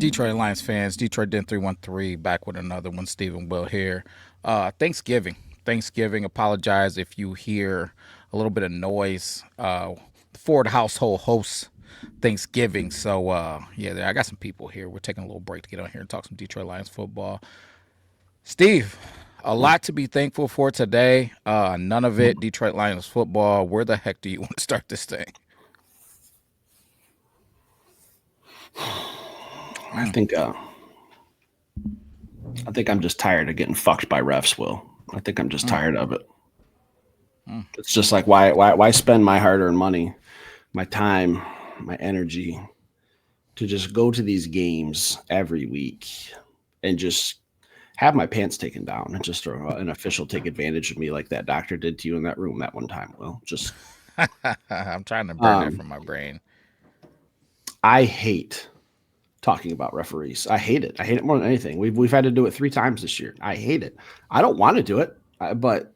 Detroit Lions fans, Detroit Den 313, back with another one. Stephen Will here. Thanksgiving. Thanksgiving. Apologize if you hear a little bit of noise. Ford household hosts Thanksgiving. So, yeah, I got some people here. We're taking a little break to get on here and talk some Detroit Lions football. Steve, a lot to be thankful for today. None of it Detroit Lions football. Where the heck do you want to start this thing? I think uh, I think I'm just tired of getting fucked by refs. Will I think I'm just Mm, tired of it. mm. It's just like why spend my hard-earned money, my time, my energy to just go to these games every week and just have my pants taken down and just an official take advantage of me like that doctor did to you in that room that one time. Will just I'm trying to burn that um, from my brain. I hate talking about referees. I hate it. I hate it more than anything. We've had to do it 3 times this year. I hate it. I don't want to do it, but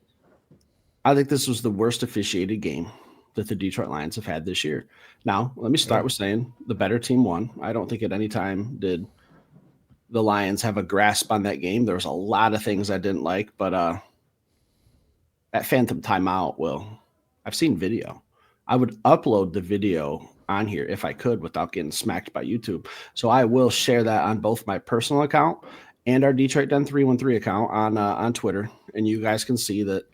I think this was the worst officiated game that the Detroit Lions have had this year. Now, let me start Really? with saying the better team won. I don't think at any time did the Lions have a grasp on that game. There was a lot of things I didn't like, but that phantom timeout, Will, I've seen video. I would upload the video on here if I could without getting smacked by YouTube. So I will share that on both my personal account and our Detroit Den 313 account on Twitter, and you guys can see that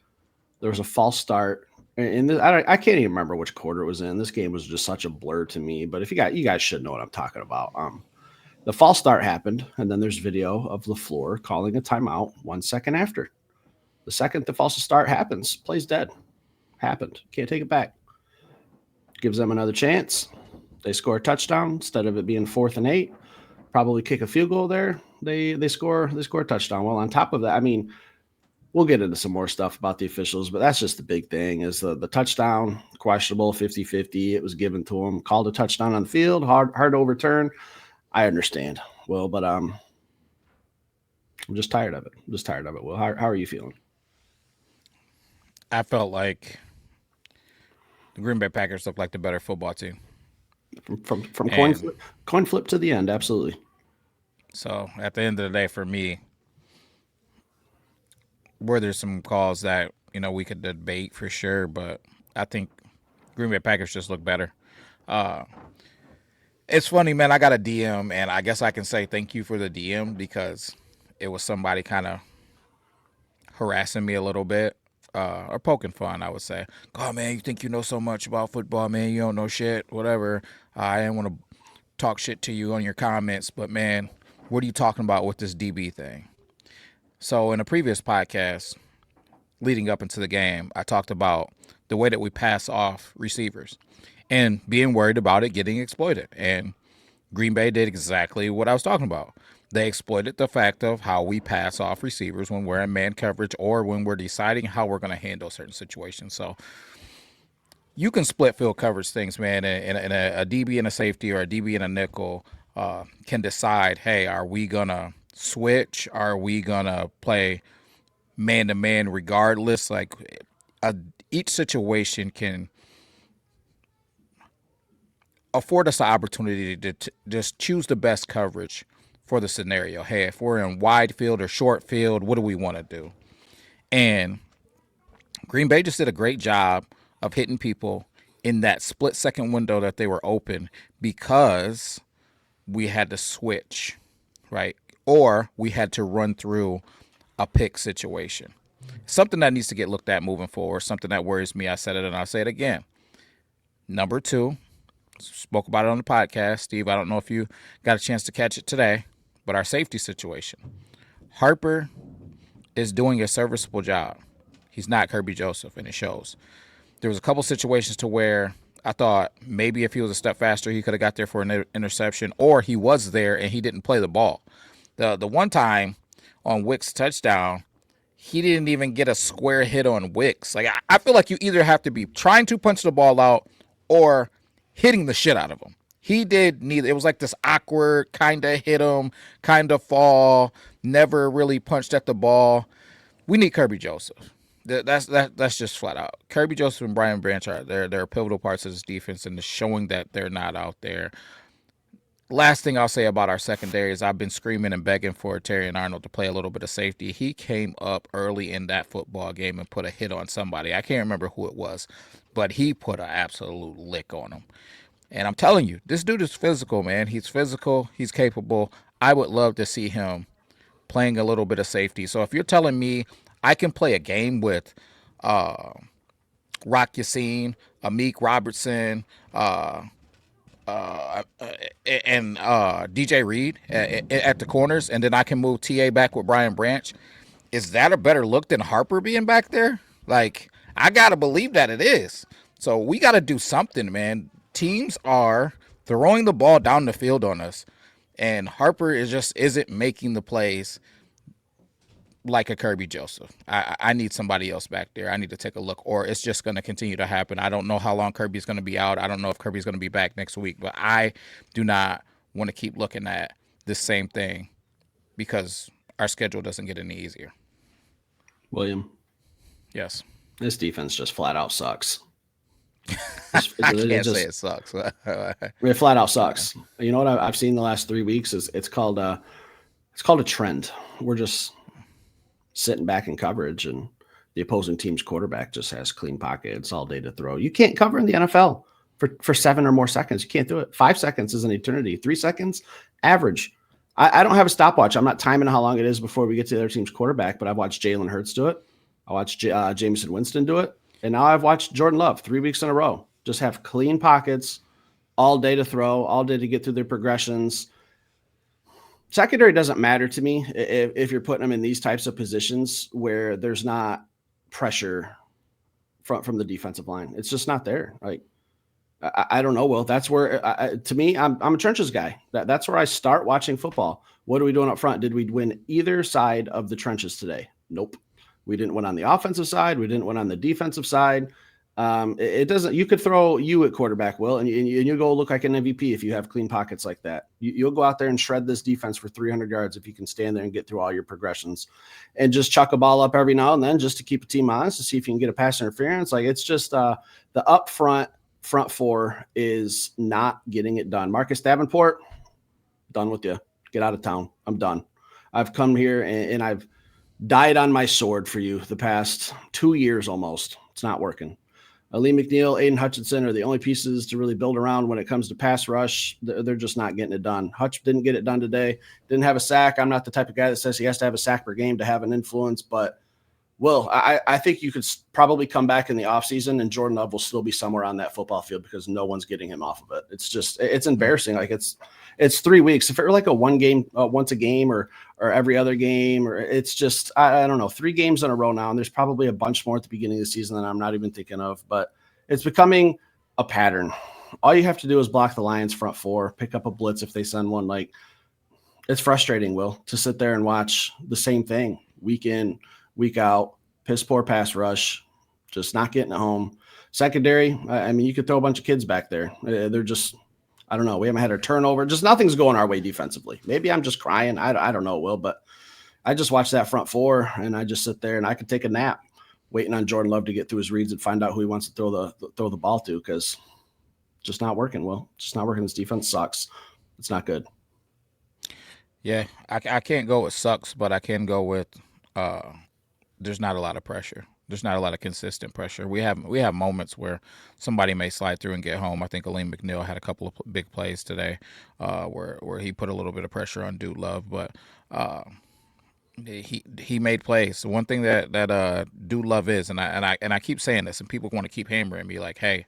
there was a false start. And I can't even remember which quarter it was in. This game was just such a blur to me. But if you guys should know what I'm talking about. The false start happened, and then there's video of LaFleur calling a timeout 1 second after. The second the false start happens, plays dead. Happened. Can't take it back. Gives them another chance. They score a touchdown instead of it being 4th and 8. Probably kick a field goal there. They score a touchdown. Well, on top of that, I mean, we'll get into some more stuff about the officials, but that's just the big thing is the touchdown, questionable 50-50. It was given to him, called a touchdown on the field, hard to overturn. I understand. Well, but I'm just tired of it. I'm just tired of it. Well, how are you feeling? I felt like the Green Bay Packers looked like the better football team. From And coin flip to the end, absolutely. so at the end of the day, for me, were there some calls that, we could debate for sure, but I think Green Bay Packers just look better. Uh, it's funny, man. I got a DM, and I guess I can say thank you for the DM because it was somebody kind of harassing me a little bit, or poking fun, I would say. Oh, man, you think you know so much about football, man? You don't know shit, whatever. I didn't want to talk shit to you on your comments, but man, what are you talking about with this DB thing? So, in a previous podcast leading up into the game, I talked about the way that we pass off receivers and being worried about it getting exploited. And Green Bay did exactly what I was talking about. They exploited the fact of how we pass off receivers when we're in man coverage or when we're deciding how we're going to handle certain situations. So you can split field coverage things, man, and a DB and a safety or a DB and a nickel can decide, hey, are we going to switch? Are we going to play man to man regardless? Like a, each situation can afford us the opportunity to just choose the best coverage for the scenario. Hey, if we're in wide field or short field, what do we want to do? And Green Bay just did a great job of hitting people in that split second window that they were open because we had to switch, right? Or we had to run through a pick situation. Something that needs to get looked at moving forward, something that worries me. I said it and I'll say it again. Number two, spoke about it on the podcast. Steve, I don't know if you got a chance to catch it today, but our safety situation. Harper is doing a serviceable job. He's not Kirby Joseph, and it shows. There was a couple situations to where I thought maybe if he was a step faster, he could have got there for an interception, or he was there and he didn't play the ball. The one time on Wick's touchdown, he didn't even get a square hit on Wicks. Like I feel like you either have to be trying to punch the ball out or hitting the shit out of him. He did neither. It was like this awkward kind of hit him, kind of fall, never really punched at the ball. We need Kirby Joseph. That's just flat out. Kirby Joseph and Brian Branch are they're pivotal parts of this defense, and showing that they're not out there. Last thing I'll say about our secondary is I've been screaming and begging for Terry and Arnold to play a little bit of safety. He came up early in that football game and put a hit on somebody. I can't remember who it was, but he put an absolute lick on him. And I'm telling you, this dude is physical, man. He's physical. He's capable. I would love to see him playing a little bit of safety. So if you're telling me I can play a game with uh, Rock Yassin, Amik Robertson, uh, and DJ Reed at the corners, and then I can move TA back with Brian Branch. Is that a better look than Harper being back there? Like, I gotta believe that it is. So we gotta do something, man. Teams are throwing the ball down the field on us, and Harper is just isn't making the plays like a Kirby Joseph. I need somebody else back there. I need to take a look, or it's just going to continue to happen. I don't know how long Kirby's going to be out. I don't know if Kirby's going to be back next week, but I do not want to keep looking at this same thing because our schedule doesn't get any easier. William, Yes. this defense just flat out sucks. I It can't say just it sucks. it flat out sucks. You know what I've seen the last 3 weeks is it's called a trend. We're just sitting back in coverage, and the opposing team's quarterback just has clean pockets all day to throw. You can't cover in the NFL for 7 or more seconds. You can't do it. 5 seconds is an eternity. 3 seconds, average. I don't have a stopwatch. I'm not timing how long it is before we get to the other team's quarterback, but I've watched Jalen Hurts do it. I watched Jameson Winston do it. And now I've watched Jordan Love 3 weeks in a row just have clean pockets all day to throw, all day to get through their progressions. Secondary doesn't matter to me if you're putting them in these types of positions where there's not pressure from the defensive line. It's just not there. Like, I don't know. Well, that's where, to me, I'm a trenches guy. That's where I start watching football. What are we doing up front? Did we win either side of the trenches today? Nope. We didn't win on the offensive side. We didn't win on the defensive side. It doesn't. You could throw you at quarterback, Will, and you go look like an MVP if you have clean pockets like that. You'll go out there and shred this defense for 300 yards if you can stand there and get through all your progressions, and just chuck a ball up every now and then just to keep a team honest to see if you can get a pass interference. Like, it's just the up front four is not getting it done. Marcus Davenport, done with you. Get out of town. I'm done. I've come here and I've died on my sword for you the past 2 years almost. It's not working. Lee McNeil, Aiden Hutchinson are the only pieces to really build around when it comes to pass rush. They're just not getting it done. Hutch didn't get it done today. Didn't have a sack. I'm not the type of guy that says he has to have a sack per game to have an influence, but Will, I think you could probably come back in the offseason and Jordan Love will still be somewhere on that football field because no one's getting him off of it. It's embarrassing. Like, it's 3 weeks. If it were like a one game, once a game or every other game, or it's just, I don't know, 3 games in a row now. And there's probably a bunch more at the beginning of the season that I'm not even thinking of, but it's becoming a pattern. All you have to do is block the Lions front four, pick up a blitz if they send one. Like, it's frustrating, Will, to sit there and watch the same thing week in, week out, piss poor pass rush, just not getting it home. Secondary, I mean, you could throw a bunch of kids back there. They're just, I don't know. We haven't had a turnover. Just nothing's going our way defensively. Maybe I'm just crying. I don't know, Will, but I just watch that front four and I just sit there and I could take a nap waiting on Jordan Love to get through his reads and find out who he wants to throw the ball to, because just not working, Will. Just not working. This defense sucks. It's not good. Yeah, I can't go with sucks, but I can go with uh, there's not a lot of pressure. There's not a lot of consistent pressure. We have moments where somebody may slide through and get home. I think Aleem McNeil had a couple of big plays today, where he put a little bit of pressure on Dude Love, but he made plays. One thing that Dude Love is, and I keep saying this, and people want to keep hammering me like, hey,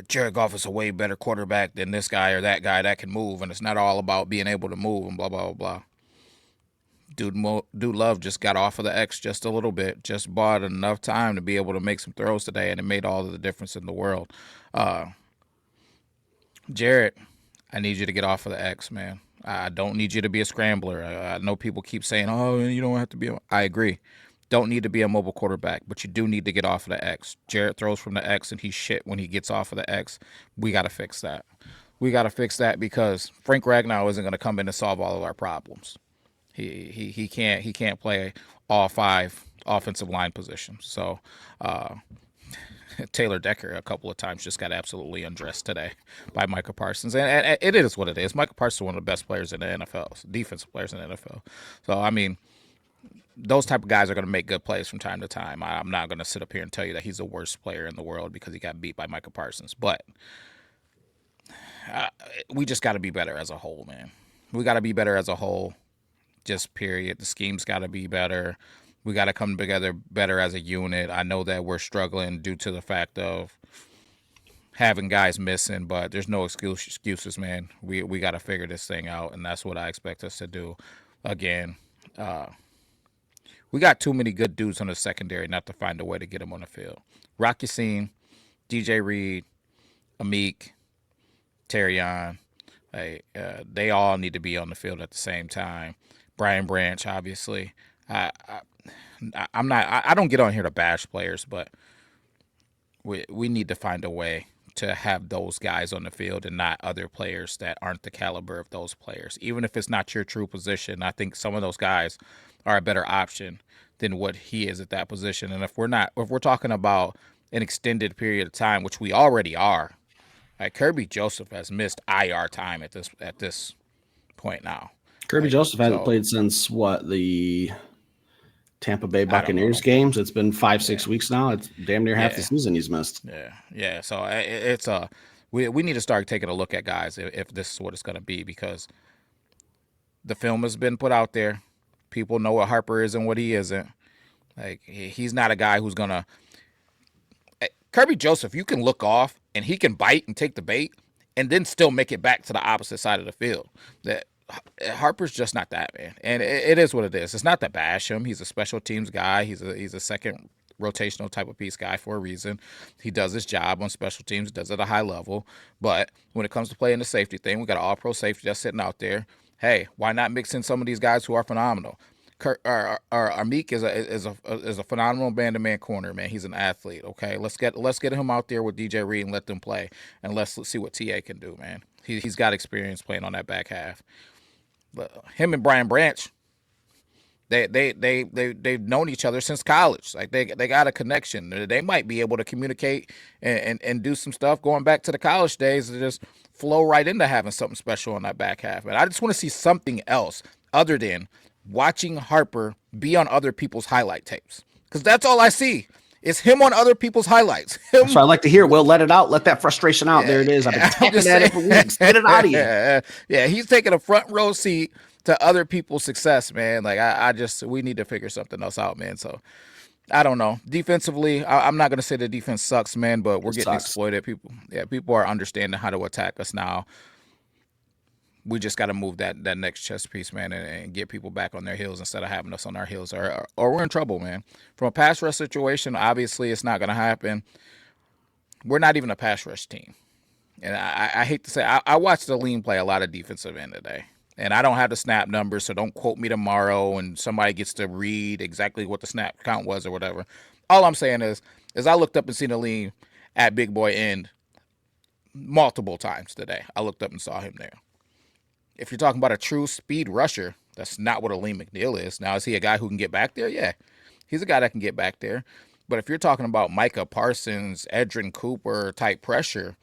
Jared Goff is a way better quarterback than this guy or that guy that can move, and it's not all about being able to move and blah blah blah blah. Dude Love just got off of the X just a little bit, just bought enough time to be able to make some throws today, and it made all of the difference in the world. Uh, Jared, I need you to get off of the X, man. I don't need you to be a scrambler. I know people keep saying, "Oh, you don't have to be." I agree. Don't need to be a mobile quarterback, but you do need to get off of the X. Jared throws from the X and he's shit when he gets off of the X. We got to fix that. We got to fix that because Frank Ragnow isn't going to come in and solve all of our problems. He can't play all 5 offensive line positions. So Taylor Decker a couple of times just got absolutely undressed today by Micah Parsons, and it is what it is. Micah Parsons is one of the best players in the NFL, defensive players in the NFL. So I mean, those type of guys are going to make good plays from time to time. I'm not going to sit up here and tell you that he's the worst player in the world because he got beat by Micah Parsons, but we just got to be better as a whole, man. We got to be better as a whole. Just period. The scheme's got to be better. We got to come together better as a unit. I know that we're struggling due to the fact of having guys missing, but there's no excuses, man. We got to figure this thing out, and that's what I expect us to do. Again, we got too many good dudes on the secondary not to find a way to get them on the field. Rock Yassin, DJ Reed, Amik, Terrion, they all need to be on the field at the same time. Brian Branch, obviously. I'm not. I don't get on here to bash players, but we need to find a way to have those guys on the field and not other players that aren't the caliber of those players. Even if it's not your true position, I think some of those guys are a better option than what he is at that position. And if we're talking about an extended period of time, which we already are, like Kirby Joseph has missed IR time at this point now. Kirby Like Joseph hasn't so, played since what, the Tampa Bay I don't Buccaneers know. games? It's been 5-6 Yeah, weeks now. It's damn near half the yeah, season he's missed. yeah. So it's we need to start taking a look at guys if this is what it's going to be because the film has been put out there. People know what Harper is and what he isn't. Like he's not a guy who's gonna Kirby Joseph. You can look off and he can bite and take the bait and then still make it back to the opposite side of the field. That Harper's just not that, man. And it is what it is. It's not to bash him. He's a special teams guy. He's a second rotational type of piece guy for a reason. He does his job on special teams, does it at a high level. But when it comes to playing the safety thing, we got an all pro safety that's sitting out there. Hey, why not mix in some of these guys who are phenomenal? Amik is a phenomenal man-to-man corner, man. He's an athlete. Okay, let's get him out there with DJ Reed and let them play, and let's see what TA can do, man. He's got experience playing on that back half. But him and Brian Branch, they've known each other since college. Like they got a connection. They might be able to communicate and do some stuff going back to the college days to just flow right into having something special on that back half. And I just want to see something else other than watching Harper be on other people's highlight tapes because that's all I see. It's him on other people's highlights. That's Him, what I like to hear. Will, let it out. Let that frustration out. There it is. I've been I'm tapping just at saying. it for weeks. Get it out of you. Yeah, he's taking a front row seat to other people's success, man. Like I just we need to figure something else out, man. So I don't know. Defensively, I'm not gonna say the defense sucks, man, but we're It getting sucks. exploited. People are understanding how to attack us now. We just got to move that next chess piece, man, and get people back on their heels instead of having us on our heels, or we're in trouble, man. From a pass rush situation, obviously it's not gonna happen. We're not even a pass rush team. And I hate to say, I watched the lean play a lot of defensive end today. And I don't have the snap numbers, so don't quote me tomorrow and somebody gets to read exactly what the snap count was or whatever. All I'm saying is I looked up and seen the lean at big boy end multiple times today. I looked up and saw him there. If you're talking about a true speed rusher, that's not what a Lean McNeil is. Now, is he a guy who can get back there? Yeah, he's a guy that can get back there. But if you're talking about Micah Parsons, Edrin Cooper type pressure,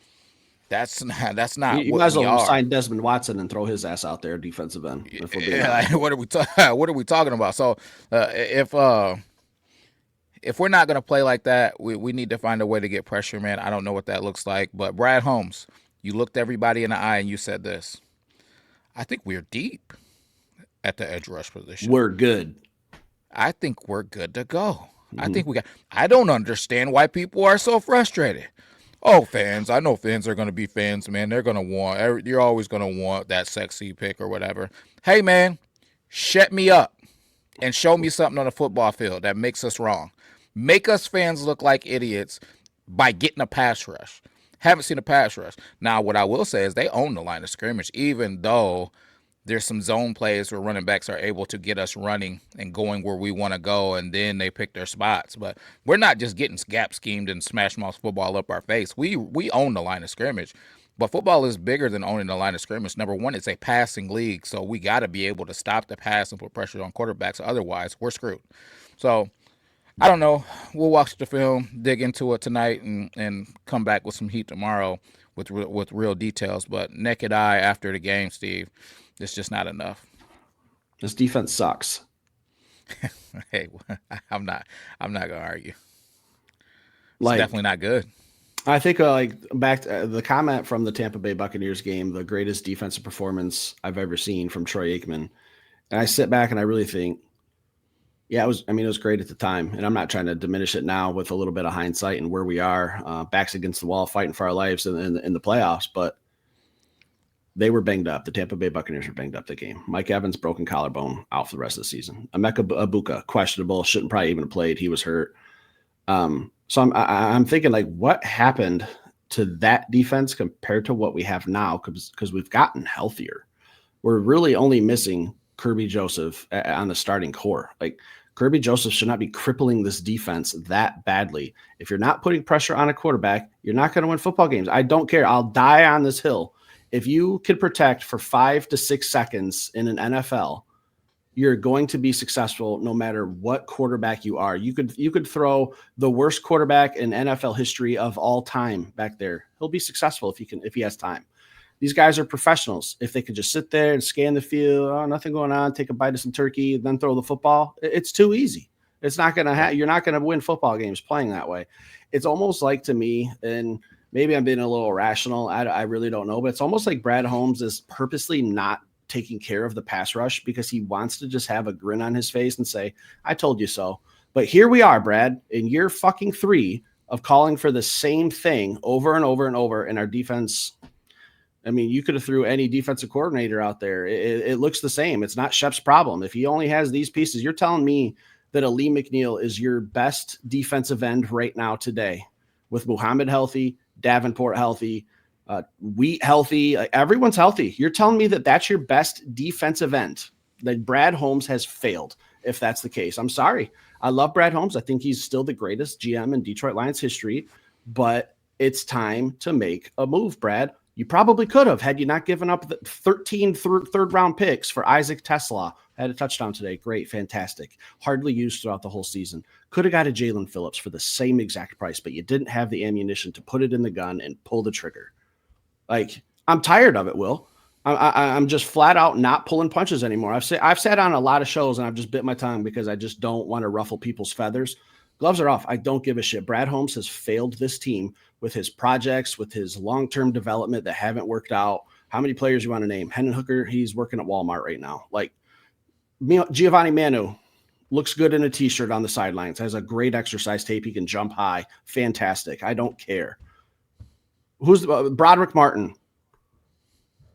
that's not You what might as we well are. sign Desmond Watson and throw his ass out there, defensive end, if we're being Like, honest. what are we talking about? So if we're not gonna play like that, we need to find a way to get pressure, man. I don't know what that looks like, but Brad Holmes, you looked everybody in the eye and you said this. I think we're deep at the edge rush position. We're good. I think we're good to go. I Mm-hmm. think we got. I don't understand why people are so frustrated. Oh, fans! I know fans are going to be fans, man. They're going to want. You're always going to want that sexy pick or whatever. Hey, man, shut me up and show me something on the football field that makes us wrong. Make us fans look like idiots by getting a pass rush. Haven't seen a pass rush. Now, what I will say is they own the line of scrimmage, even though there's some zone plays where running backs are able to get us running and going where we want to go, and then they pick their spots. But we're not just getting gap schemed and smash mouth football up our face. We own the line of scrimmage. But football is bigger than owning the line of scrimmage. Number one, it's a passing league, so we got to be able to stop the pass and put pressure on quarterbacks. Otherwise, we're screwed. So I don't know. We'll watch the film, dig into it tonight, and come back with some heat tomorrow with real details. But naked eye after the game, Steve, it's just not enough. This defense sucks. Hey, I'm not I'm not gonna argue. It's Like, definitely not good. I think like back to the comment from the Tampa Bay Buccaneers game, the greatest defensive performance I've ever seen from Troy Aikman. And I sit back and I really think, yeah, it was. I mean, it was great at the time, and I'm not trying to diminish it now with a little bit of hindsight and where we are, backs against the wall, fighting for our lives in the playoffs. But they were banged up. The Tampa Bay Buccaneers were banged up the game. Mike Evans, broken collarbone, out for the rest of the season. Emeka Abuka, questionable, shouldn't probably even have played. He was hurt. So I'm thinking like, what happened to that defense compared to what we have now? Because we've gotten healthier. We're really only missing Kirby Joseph on the starting core. Like, Kirby Joseph should not be crippling this defense that badly. If you're not putting pressure on a quarterback, you're not going to win football games. I don't care. I'll die on this hill. If you can protect for 5 to 6 seconds in an NFL, you're going to be successful no matter what quarterback you are. You could throw the worst quarterback in NFL history of all time back there. He'll be successful if he has time. These guys are professionals. If they could just sit there and scan the field, oh, nothing going on, take a bite of some turkey, then throw the football, it's too easy. It's not going to Yeah. you're not going to win football games playing that way. It's almost like, to me, and maybe I'm being a little irrational. I really don't know, but it's almost like Brad Holmes is purposely not taking care of the pass rush because he wants to just have a grin on his face and say, I told you so. But here we are, Brad, in year fucking 3 of calling for the same thing over and over and over, and our defense. I mean, you could have threw any defensive coordinator out there. It looks the same. It's not Shep's problem. If he only has these pieces, you're telling me that Ali McNeil is your best defensive end right now today, with Muhammad healthy, Davenport healthy, Wheat healthy, everyone's healthy. You're telling me that that's your best defensive end, that Brad Holmes has failed. If that's the case, I'm sorry. I love Brad Holmes. I think he's still the greatest GM in Detroit Lions history, but it's time to make a move, Brad. You probably could have, had you not given up the 13 third round picks for Isaac Tesla. Had a touchdown today. Great, fantastic. Hardly used throughout the whole season. Could have got a Jalen Phillips for the same exact price, but you didn't have the ammunition to put it in the gun and pull the trigger. Like, I'm tired of it, Will. I'm just flat out not pulling punches anymore. I've sat on a lot of shows and I've just bit my tongue because I just don't want to ruffle people's feathers. Gloves are off. I don't give a shit. Brad Holmes has failed this team with his projects, with his long-term development that haven't worked out. How many players you want to name? Hendon Hooker, he's working at Walmart right now. Like, Giovanni Manu looks good in a t-shirt on the sidelines, has a great exercise tape. He can jump high. Fantastic. I don't care. Who's Broderick Martin?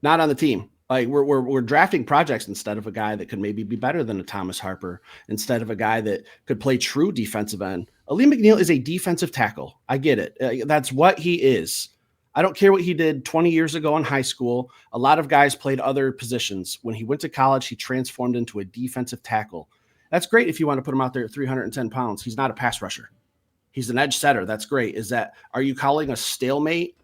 Not on the team. Like, we're drafting projects instead of a guy that could maybe be better than a Thomas Harper, instead of a guy that could play true defensive end. Ali McNeil is a defensive tackle. I get it. That's what he is. I don't care what he did 20 years ago in high school. A lot of guys played other positions. When he went to college, he transformed into a defensive tackle. That's great if you want to put him out there at 310 pounds. He's not a pass rusher. He's an edge setter. That's great. Are you calling a stalemate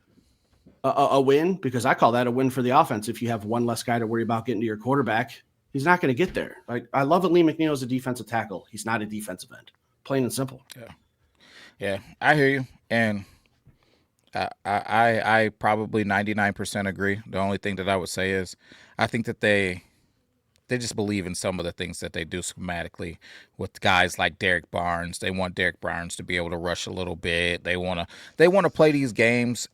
a win? Because I call that a win for the offense. If you have one less guy to worry about getting to your quarterback, he's not going to get there. Like, I love Ali McNeil as a defensive tackle. He's not a defensive end, plain and simple. Yeah. Yeah. I hear you. And I probably 99% agree. The only thing that I would say is I think that they just believe in some of the things that they do schematically with guys like Derek Barnes. They want Derek Barnes to be able to rush a little bit. They want to play these games,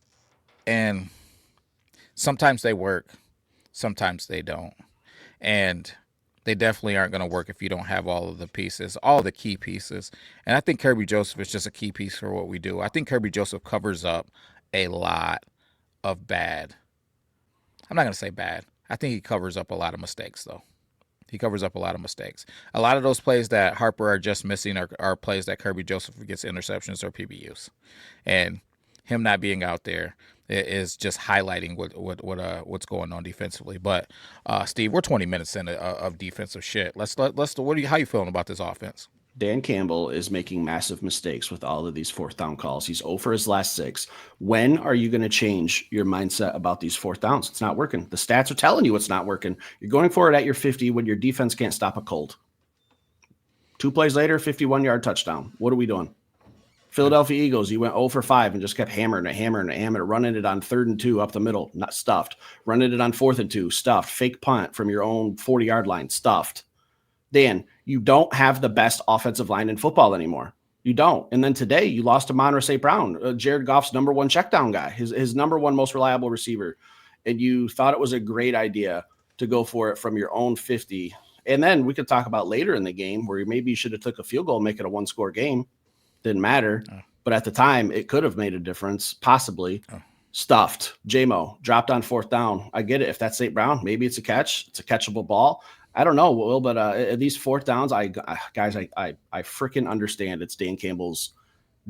and sometimes they work, sometimes they don't. And they definitely aren't going to work if you don't have all of the pieces, all the key pieces. And I think Kirby Joseph is just a key piece for what we do. I think Kirby Joseph covers up a lot of bad. I'm not going to say bad. I think he covers up a lot of mistakes, though. He covers up a lot of mistakes. A lot of those plays that Harper are just missing are plays that Kirby Joseph gets interceptions or PBUs. And him not being out there is just highlighting what's going on defensively. But Steve, we're 20 minutes in of defensive shit. Let's how you feeling about this offense? Dan Campbell is making massive mistakes with all of these fourth down calls. He's 0 for his last 6. When are you going to change your mindset about these fourth downs? It's not working. The stats are telling you it's not working. You're going for it at your 50 when your defense can't stop a cold. 2 plays later, 51-yard touchdown. What are we doing? Philadelphia Eagles, you went 0 for 5 and just kept hammering it, running it on 3rd and 2 up the middle, not stuffed. Running it on 4th and 2, stuffed. Fake punt from your own 40-yard line, stuffed. Dan, you don't have the best offensive line in football anymore. You don't. And then today you lost to Amon-Ra St. Brown, Jared Goff's number one checkdown guy, his number one most reliable receiver. And you thought it was a great idea to go for it from your own 50. And then we could talk about later in the game where maybe you should have took a field goal and make it a 1-score game. Didn't matter. But at the time, it could have made a difference, possibly. Stuffed. J-Mo dropped on 4th down. I get it. If that's St. Brown, maybe it's a catch. It's a catchable ball. I don't know, Will, but at these 4th downs, I freaking understand it's Dan Campbell's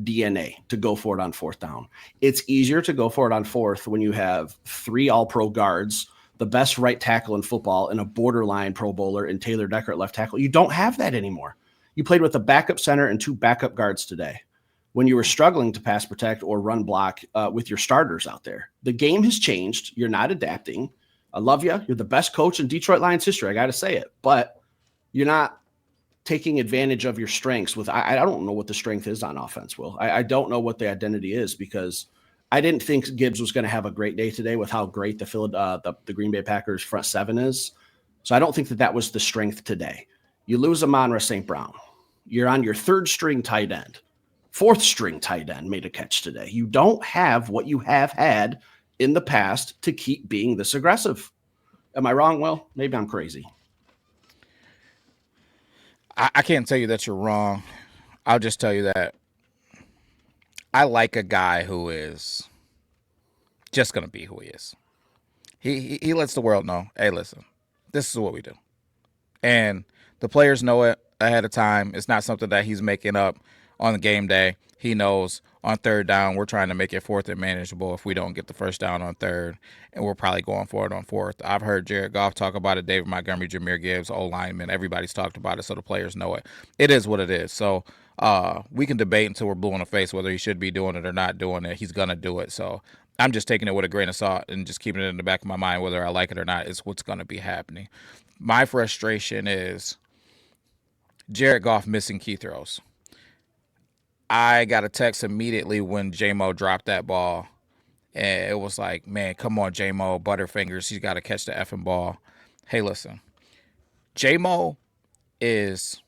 DNA to go for it on 4th down. It's easier to go for it on 4th when you have 3 all-pro guards, the best right tackle in football, and a borderline Pro Bowler in Taylor Decker at left tackle. You don't have that anymore. You played with a backup center and 2 backup guards today when you were struggling to pass protect or run block with your starters out there. The game has changed. You're not adapting. I love you. You're the best coach in Detroit Lions history. I got to say it, but you're not taking advantage of your strengths with, I don't know what the strength is on offense, Will. I don't know what the identity is because I didn't think Gibbs was going to have a great day today with how great the Green Bay Packers front 7 is. So I don't think that was the strength today. You lose Amon-Ra St. Brown. You're on your 3rd string tight end. 4th string tight end made a catch today. You don't have what you have had in the past to keep being this aggressive. Am I wrong, Will? Maybe I'm crazy. I can't tell you that you're wrong. I'll just tell you that I like a guy who is just going to be who he is. He lets the world know, hey, listen, this is what we do. And the players know it ahead of time. It's not something that he's making up on the game day. He knows on 3rd down, we're trying to make it 4th and manageable if we don't get the 1st down on 3rd, and we're probably going for it on 4th. I've heard Jared Goff talk about it, David Montgomery, Jameer Gibbs, O-lineman. Everybody's talked about it, so the players know it. It is what it is. So we can debate until we're blue in the face whether he should be doing it or not doing it. He's going to do it. So I'm just taking it with a grain of salt and just keeping it in the back of my mind whether I like it or not is what's going to be happening. My frustration is Jared Goff missing key throws. I got a text immediately when J-Mo dropped that ball. And it was like, man, come on, J-Mo, Butterfingers. He's got to catch the effing ball. Hey, listen. J-Mo is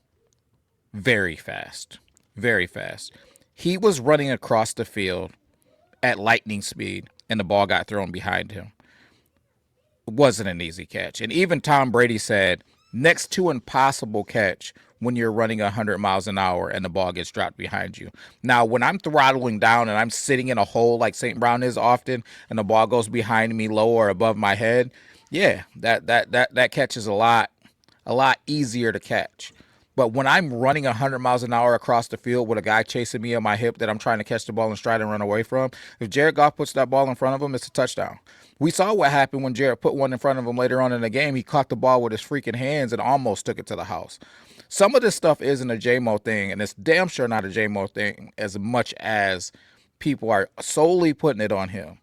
very fast. Very fast. He was running across the field at lightning speed, and the ball got thrown behind him. It wasn't an easy catch. And even Tom Brady said, next to impossible catch when you're running 100 miles an hour and the ball gets dropped behind you. Now, when I'm throttling down and I'm sitting in a hole like St. Brown is often and the ball goes behind me low or above my head, yeah, that catch is a lot easier to catch. But when I'm running 100 miles an hour across the field with a guy chasing me on my hip that I'm trying to catch the ball in stride and run away from, if Jared Goff puts that ball in front of him, it's a touchdown. We saw what happened when Jared put one in front of him later on in the game. He caught the ball with his freaking hands and almost took it to the house. Some of this stuff isn't a J-Mo thing, and it's damn sure not a J-Mo thing as much as people are solely putting it on him.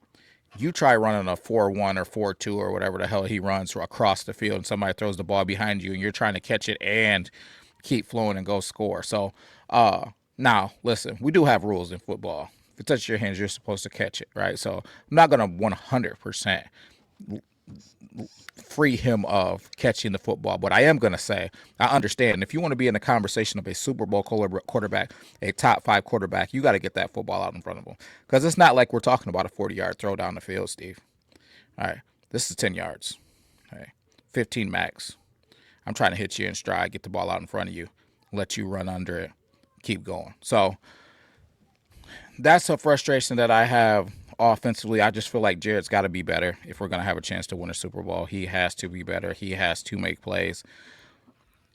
You try running a 4-1 or 4-2 or whatever the hell he runs across the field and somebody throws the ball behind you and you're trying to catch it and keep flowing and go score. So now, listen, we do have rules in football. If it touches your hands, you're supposed to catch it, right? So I'm not going to 100% free him of catching the football. But I am going to say, I understand, if you want to be in the conversation of a Super Bowl quarterback, a top 5 quarterback, you got to get that football out in front of him. Because it's not like we're talking about a 40-yard throw down the field, Steve. All right, this is 10 yards. All right, 15 max. I'm trying to hit you in stride, get the ball out in front of you, let you run under it, keep going. So that's a frustration that I have offensively. I just feel like Jared's got to be better if we're going to have a chance to win a Super Bowl. He has to be better. He has to make plays,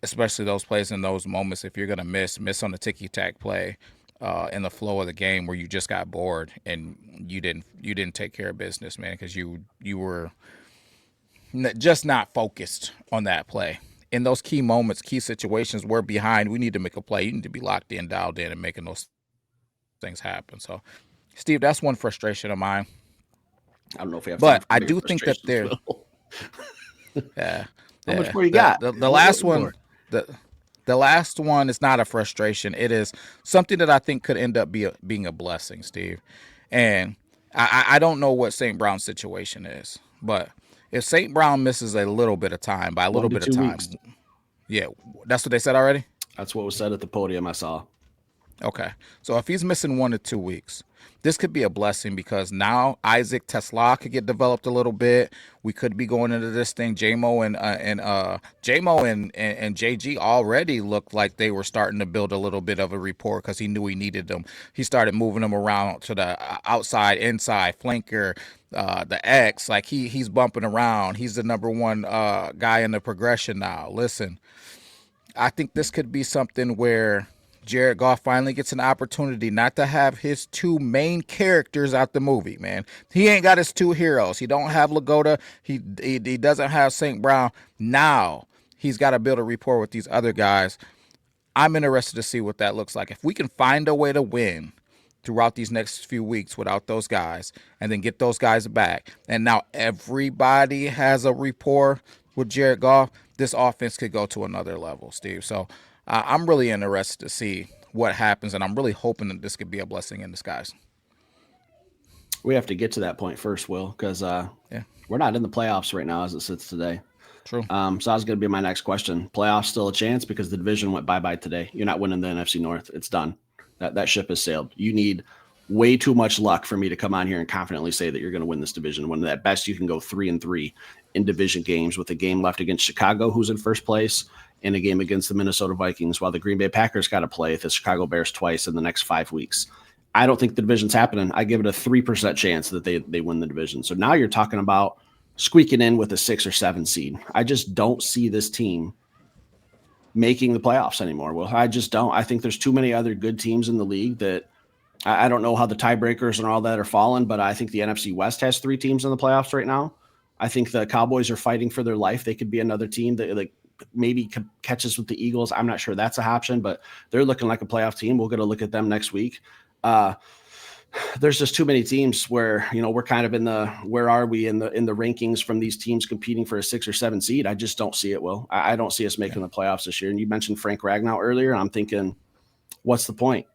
especially those plays in those moments. If you're going to miss on the ticky-tack play in the flow of the game where you just got bored and you didn't take care of business, man, because you were just not focused on that play. In those key moments, key situations, we're behind. We need to make a play. You need to be locked in, dialed in, and making those things happen. So, Steve, that's one frustration of mine. I don't know if we have but I do think that how much more you got? The last one, The last one is not a frustration. It is something that I think could end up being a blessing, Steve. And I don't know what St. Brown's situation is, but if St. Brown misses a little bit of time, by a One little to bit of 2 weeks. time, yeah, that's what they said already. That's what was said at the podium I saw. Okay. So if he's missing 1 to 2 weeks, this could be a blessing because now Isaac Tesla could get developed a little bit. We could be going into this thing. JMO and JG already looked like they were starting to build a little bit of a rapport because he knew he needed them. He started moving them around to the outside, inside, flanker, the X. Like he's bumping around. He's the number one guy in the progression now. Listen, I think this could be something where Jared Goff finally gets an opportunity not to have his two main characters out the movie, man. He ain't got his two heroes. He don't have Lagoda. He doesn't have St. Brown. Now he's got to build a rapport with these other guys. I'm interested to see what that looks like. If we can find a way to win throughout these next few weeks without those guys and then get those guys back, and now everybody has a rapport with Jared Goff, this offense could go to another level, Steve. So I'm really interested to see what happens, and I'm really hoping that this could be a blessing in disguise. We have to get to that point first, Will, because Yeah, we're not in the playoffs right now as it sits today. true. So that was going to be my next question. Playoffs still a chance because the division went bye bye today. You're not winning the NFC North. It's done. That ship has sailed. You need way too much luck for me to come on here and confidently say that you're going to win this division. When at best you can go 3-3 in division games with a game left against Chicago, who's in first place, and a game against the Minnesota Vikings, while the Green Bay Packers got to play the Chicago Bears twice in the next 5 weeks. I don't think the division's happening. I give it a 3% chance that they win the division. So now you're talking about squeaking in with a 6 or 7 seed. I just don't see this team making the playoffs anymore. Well, I just don't. I think there's too many other good teams in the league that I don't know how the tiebreakers and all that are falling, but I think the NFC West has 3 teams in the playoffs right now. I think the Cowboys are fighting for their life. They could be another team that like maybe catches with the Eagles. I'm not sure that's an option, but they're looking like a playoff team. We'll get a look at them next week. There's just too many teams where, we're kind of in the, where are we in the rankings from these teams competing for a 6 or 7 seed. I just don't see it. Will I don't see us making the playoffs this year. And you mentioned Frank Ragnow earlier. And I'm thinking, what's the point?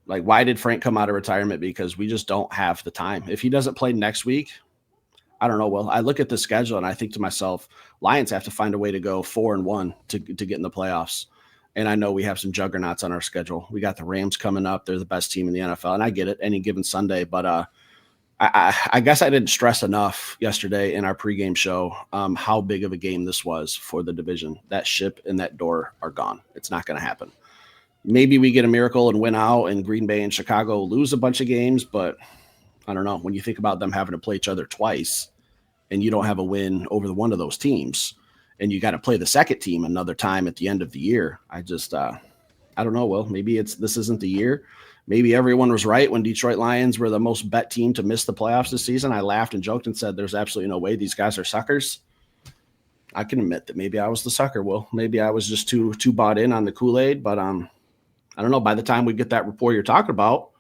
Like, why did Frank come out of retirement? Because we just don't have the time. If he doesn't play next week, I don't know. Well, I look at the schedule and I think to myself, Lions have to find a way to go 4-1 to get in the playoffs. And I know we have some juggernauts on our schedule. We got the Rams coming up. They're the best team in the NFL. And I get it any given Sunday. But I guess I didn't stress enough yesterday in our pregame show how big of a game this was for the division. That ship and that door are gone. It's not going to happen. Maybe we get a miracle and win out and Green Bay and Chicago lose a bunch of games. But I don't know. When you think about them having to play each other twice and you don't have a win over the one of those teams, and you got to play the second team another time at the end of the year. I just, I don't know. Well, maybe this isn't the year. Maybe everyone was right when Detroit Lions were the most bet team to miss the playoffs this season. I laughed and joked and said, there's absolutely no way these guys are suckers. I can admit that maybe I was the sucker. Well, maybe I was just too bought in on the Kool-Aid, but I don't know. By the time we get that report you're talking about,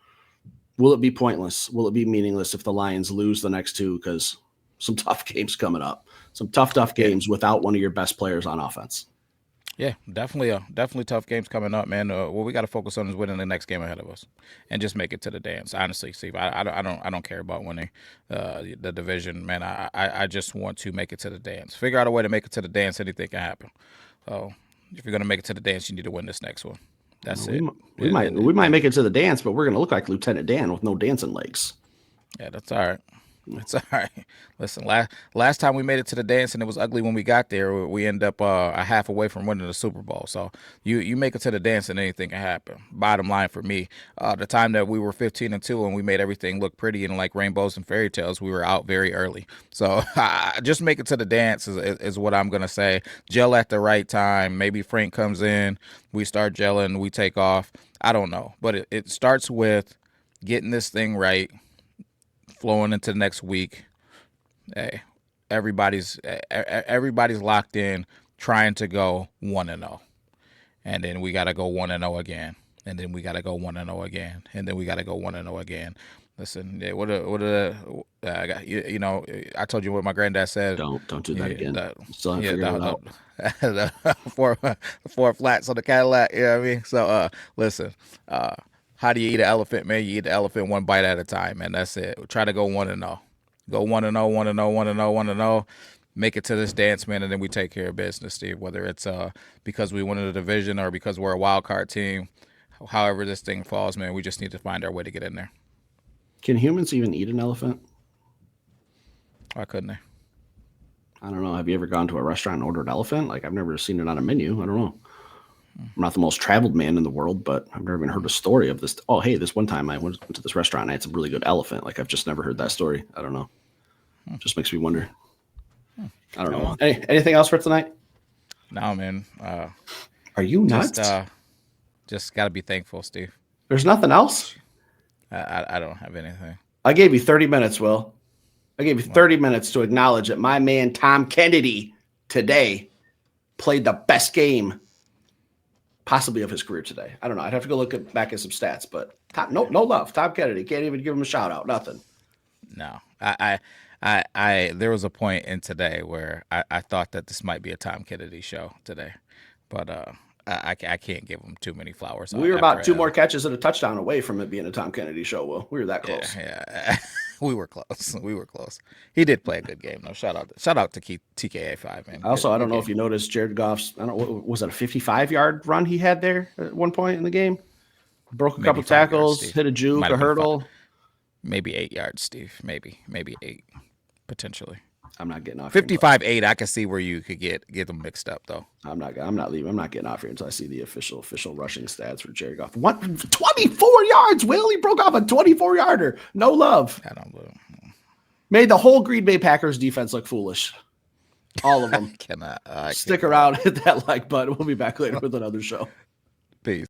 will it be pointless? Will it be meaningless if the Lions lose the next 2? Because some tough games coming up. Some tough games without one of your best players on offense. Yeah, definitely tough games coming up, man. What we got to focus on is winning the next game ahead of us, and just make it to the dance. Honestly, Steve, I don't care about winning the division, man. I just want to make it to the dance. Figure out a way to make it to the dance. Anything can happen. So if you're gonna make it to the dance, you need to win this next one. That's it. We might make it to the dance, but we're going to look like Lieutenant Dan with no dancing legs. Yeah, that's all right. It's all right. Listen, last time we made it to the dance and it was ugly when we got there. We end up a half away from winning the Super Bowl. So you make it to the dance and anything can happen. Bottom line for me, the time that we were 15-2 and we made everything look pretty and like rainbows and fairy tales, we were out very early. So just make it to the dance is what I'm gonna say. Gel at the right time. Maybe Frank comes in, we start gelling, we take off. I don't know, but it starts with getting this thing right, flowing into the next week. Hey, everybody's locked in, trying to go 1-0, and then we gotta go 1-0 again, and then we gotta go 1-0 again, and then we gotta go 1-0 again. Listen, yeah, I got I told you what my granddad said. Don't do that again. That, Still haven't yeah, figured it out. four four flats on the Cadillac. You know what I mean? So listen, uh, how do you eat an elephant, man? You eat the elephant one bite at a time, man. That's it. Try to go 1-0. Go 1-0, 1-0, 1-0, 1-0. Make it to this dance, man, and then we take care of business, Steve. Whether it's because we won the division or because we're a wild card team, however this thing falls, man, we just need to find our way to get in there. Can humans even eat an elephant? Why couldn't they? I don't know. Have you ever gone to a restaurant and ordered elephant? Like, I've never seen it on a menu. I don't know. I'm not the most traveled man in the world, but I've never even heard a story of this. Oh, hey, this one time I went to this restaurant and I had some really good elephant. Like, I've just never heard that story. I don't know. Just makes me wonder. I don't know. Anything else for tonight? No, man. Are you nuts? Just got to be thankful, Steve. There's nothing else? I don't have anything. I gave you 30 minutes, Will. I gave you 30 minutes to acknowledge that my man Tom Kennedy today played the best game possibly of his career today. I don't know. I'd have to go look back at some stats, but no love. Tom Kennedy. Can't even give him a shout out. Nothing. No. There was a point in today where I thought that this might be a Tom Kennedy show today, but I can't give him too many flowers. We were about two more catches and a touchdown away from it being a Tom Kennedy show. Will we were that close? Yeah. We were close. We were close. He did play a good game, though. Shout out to TKA5, man. Also, I don't know if you noticed Jared Goff's. I don't know. Was it a 55-yard run he had there at one point in the game? Broke a couple tackles, hit a juke, a hurdle. Maybe 8 yards, Steve. Maybe 8, potentially. I'm not getting off. 55-8. I can see where you could get them mixed up, though. I'm not leaving. I'm not getting off here until I see the official rushing stats for Jared Goff. 24 yards. Will he broke off a 24-yarder? No love. I don't know. Made the whole Green Bay Packers defense look foolish. All of them. Stick around, hit that like button. We'll be back later with another show. Peace.